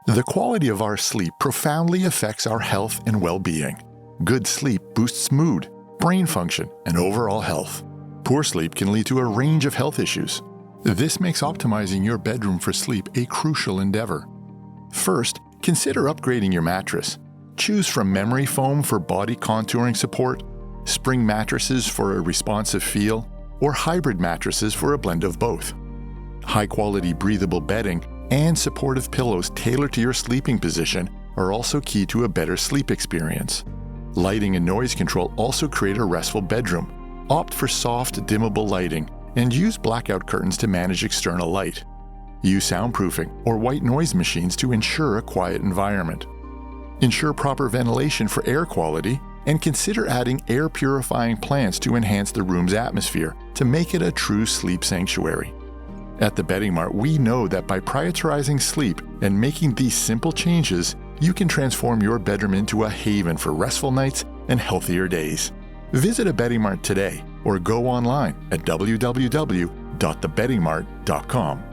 The quality of our sleep profoundly affects our health and well-being. Good sleep boosts mood, brain function, and overall health. Poor sleep can lead to a range of health issues. This makes optimizing your bedroom for sleep a crucial endeavor. First, consider upgrading your mattress. Choose from memory foam for body contouring support, spring mattresses for a responsive feel, or hybrid mattresses for a blend of both. High-quality breathable bedding and supportive pillows tailored to your sleeping position are also key to a better sleep experience. Lighting and noise control also create a restful bedroom. Opt for soft, dimmable lighting and use blackout curtains to manage external light. Use soundproofing or white noise machines to ensure a quiet environment. Ensure proper ventilation for air quality and consider adding air-purifying plants to enhance the room's atmosphere to make it a true sleep sanctuary. At the Bedding Mart, we know that by prioritizing sleep and making these simple changes, you can transform your bedroom into a haven for restful nights and healthier days. Visit a Bedding Mart today or go online at www.thebeddingmart.com.